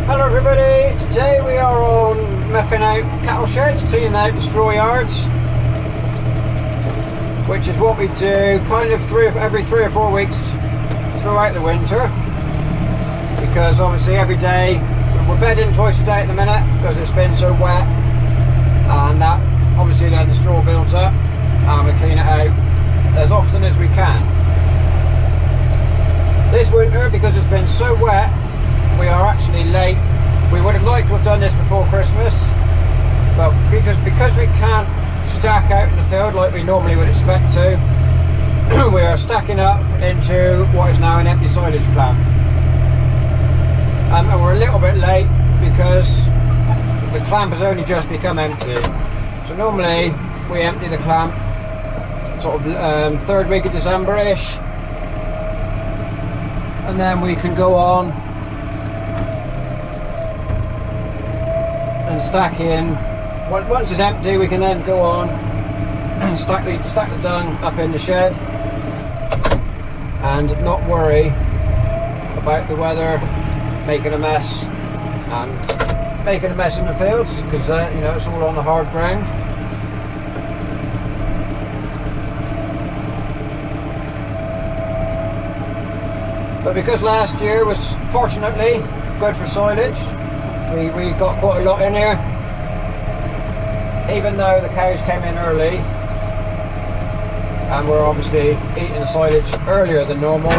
Hello everybody, today we are on mucking out cattle sheds, cleaning out the straw yards, which is what we do kind of every 3 or 4 weeks throughout the winter, because obviously every day we're bedding twice a day at the minute because it's been so wet, and that obviously then the straw builds up and we clean it out as often as we can. This winter, because it's been so wet, we are actually late. We would have liked to have done this before Christmas, but because we can't stack out in the field like we normally would expect to, we are stacking up into what is now an empty silage clamp. And we're a little bit late because the clamp has only just become empty. So normally we empty the clamp sort of third week of December-ish, and then we can go on and stack in. Once it's empty, we can then go on and stack the dung up in the shed and not worry about the weather making a mess in the fields, because you know, it's all on the hard ground. But because last year was fortunately good for silage, we got quite a lot in here, even though the cows came in early and we're obviously eating the silage earlier than normal.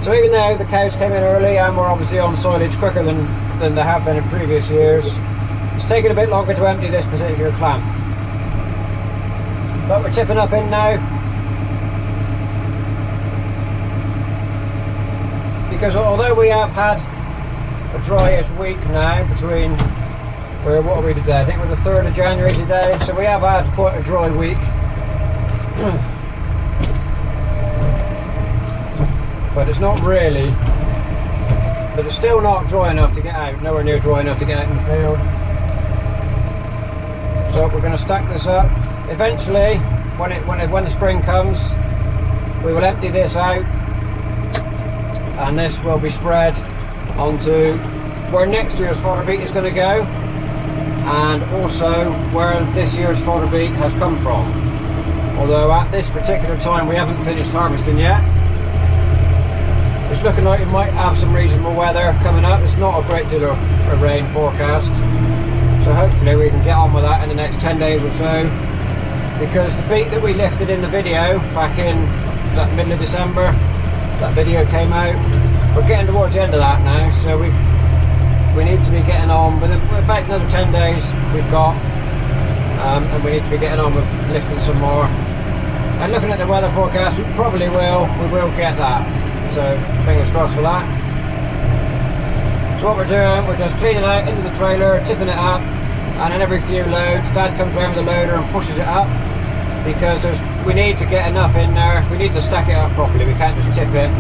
So even though the cows came in early and we're obviously on silage quicker than they have been in previous years, it's taken a bit longer to empty this particular clamp. But we're tipping up in now, because although we have had a dryish week now between, what are we today? I think we're the 3rd of January today, so we have had quite a dry week. But it's not really, but it's still not dry enough to get out, nowhere near dry enough to get out in the field. So we're going to stack this up. Eventually, when the spring comes, we will empty this out, and this will be spread onto where next year's fodder beet is going to go, and also where this year's fodder beet has come from. Although at this particular time we haven't finished harvesting yet. It's looking like we might have some reasonable weather coming up. It's not a great deal of rain forecast, so hopefully we can get on with that in the next 10 days or so, because the beet that we lifted in the video back in that middle of December, that video came out, we're getting towards the end of that now, so we need to be getting on with about another 10 days we've got, and we need to be getting on with lifting some more. And looking at the weather forecast, we will get that, so fingers crossed for that. So what we're doing, we're just cleaning out into the trailer, tipping it up, and then every few loads Dad comes around with the loader and pushes it up, because we need to get enough in there. We need to stack it up properly, we can't just tip it.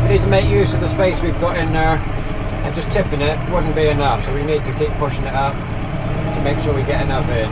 We need to make use of the space we've got in there, and just tipping it wouldn't be enough, so we need to keep pushing it up to make sure we get enough in.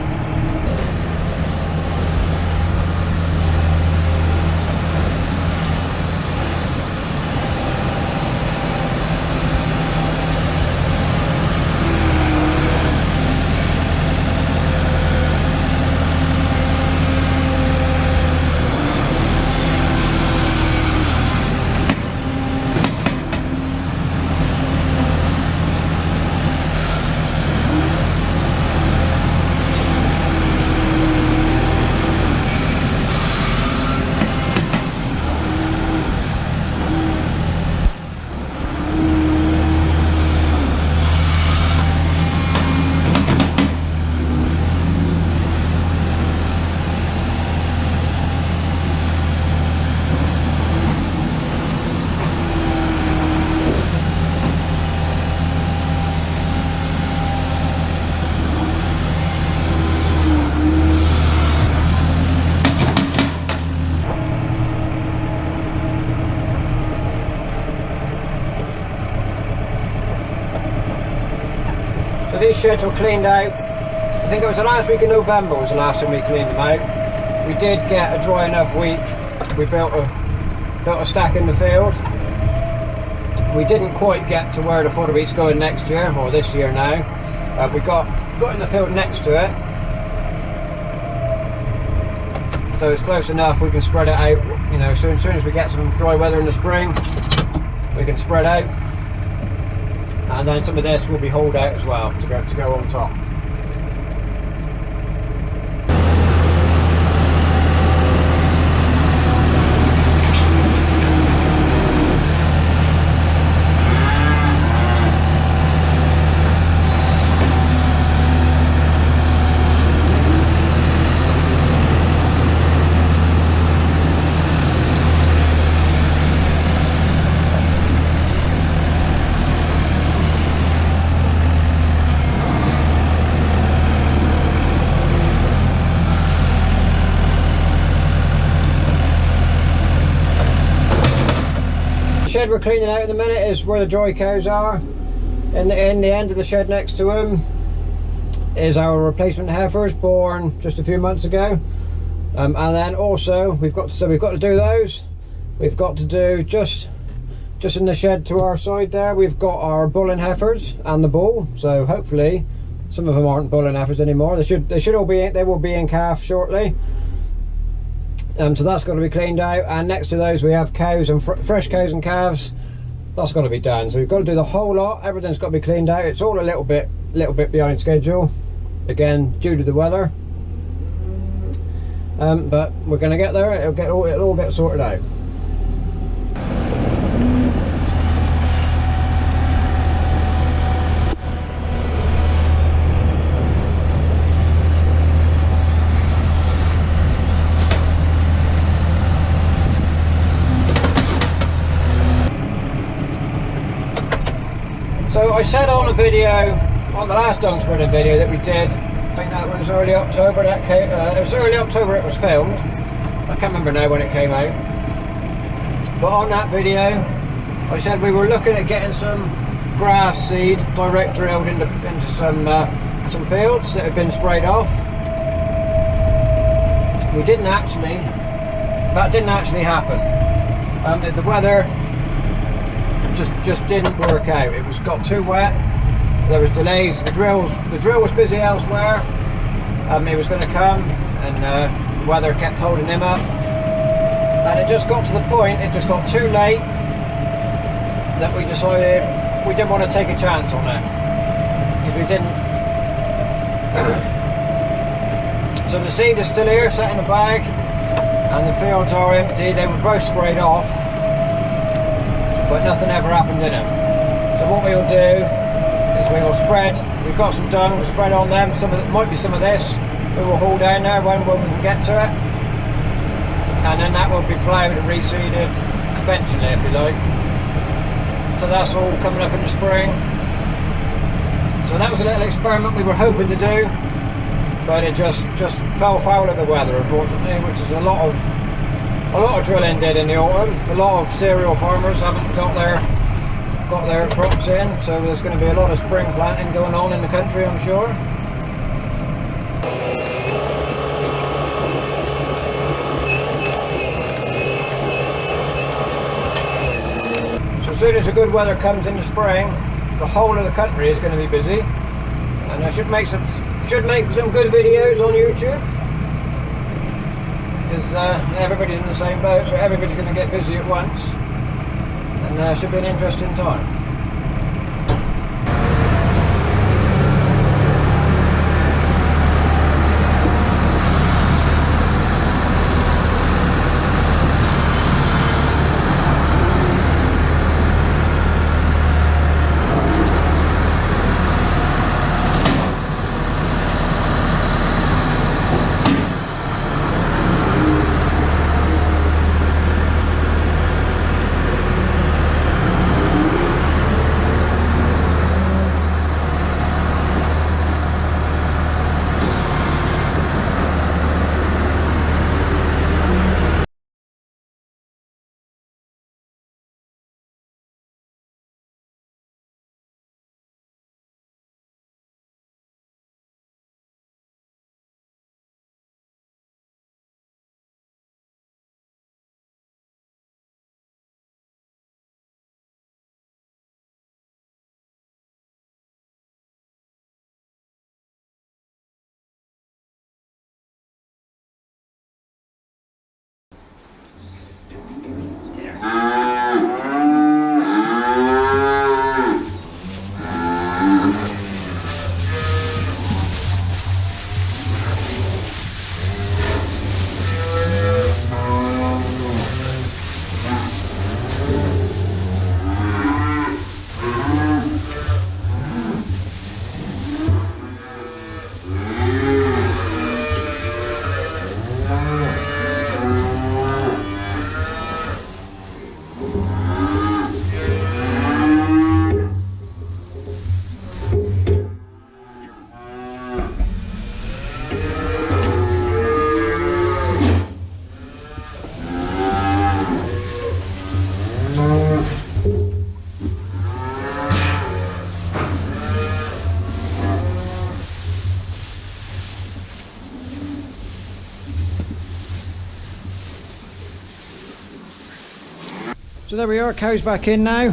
So these sheds were cleaned out, I think it was the last week of November was the last time we cleaned them out. We did get a dry enough week. We built a stack in the field, we didn't quite get to where the fodder wheat's going next year, or this year now. We got in the field next to it, so it's close enough. We can spread it out, you know. So as soon as we get some dry weather in the spring, we can spread out, and then some of this will be hauled out as well to go on top. The shed we're cleaning out in a minute is where the dry cows are. In the end of the shed next to them is our replacement heifers born just a few months ago, and then also we've got to do those. We've got to do just in the shed to our side there. We've got our bulling heifers and the bull. So hopefully some of them aren't bulling heifers anymore. They should all be. They will be in calf shortly. So that's got to be cleaned out, and next to those we have cows and fresh cows and calves. That's got to be done. So we've got to do the whole lot. Everything's got to be cleaned out. It's all a little bit behind schedule, again due to the weather. But we're going to get there. It'll all get sorted out. So I said on a video, on the last dung spreading video that we did, I think that was early October, it was early October it was filmed. I can't remember now when it came out. But on that video, I said we were looking at getting some grass seed direct drilled into some fields that had been sprayed off. That didn't actually happen. The weather just didn't work out. It got too wet. There was delays. The drill was busy elsewhere. He was going to come, and the weather kept holding him up. And it just got to the point. It just got too late that we decided we didn't want to take a chance on it, because we didn't. So the seed is still here, sat in the bag, and the fields are empty. They were both sprayed off, but nothing ever happened in them. So what we'll do is we will spread. We've got some dung, we'll spread on them. Might be some of this. We will haul down there when we can get to it, and then that will be ploughed and reseeded conventionally, if you like. So that's all coming up in the spring. So that was a little experiment we were hoping to do, but it just fell foul of the weather, unfortunately, which is a lot of drilling did in the autumn. A lot of cereal farmers haven't got their crops in, so there's going to be a lot of spring planting going on in the country, I'm sure. So as soon as the good weather comes in the spring, the whole of the country is going to be busy, and I should make some good videos on YouTube, because everybody's in the same boat, so everybody's going to get busy at once, and should be an interesting time. So there we are, cows back in now.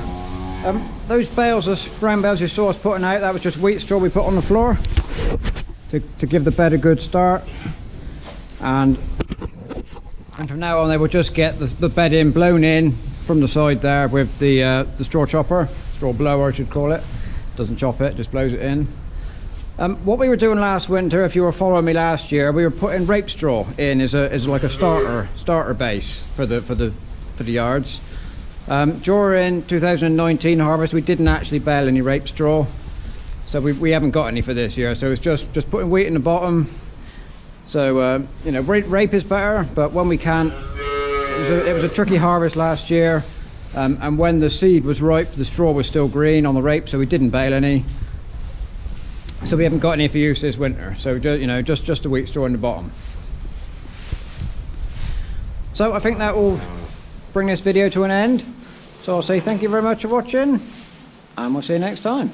Those bales, those brown bales you saw us putting out, that was just wheat straw we put on the floor to give the bed a good start. And from now on they will just get the bed in, blown in from the side there with the straw chopper, straw blower I should call it. Doesn't chop it, just blows it in. What we were doing last winter, if you were following me last year, we were putting rape straw in as like a starter base for the yards. During 2019 harvest we didn't actually bale any rape straw, so we haven't got any for this year, so it's just putting wheat in the bottom. So you know, rape is better, but when we can't, it was a tricky harvest last year, and when the seed was ripe the straw was still green on the rape, so we didn't bale any. So we haven't got any for use this winter, so you know, just the wheat straw in the bottom. So I think that will bring this video to an end. So I'll say thank you very much for watching, and we'll see you next time.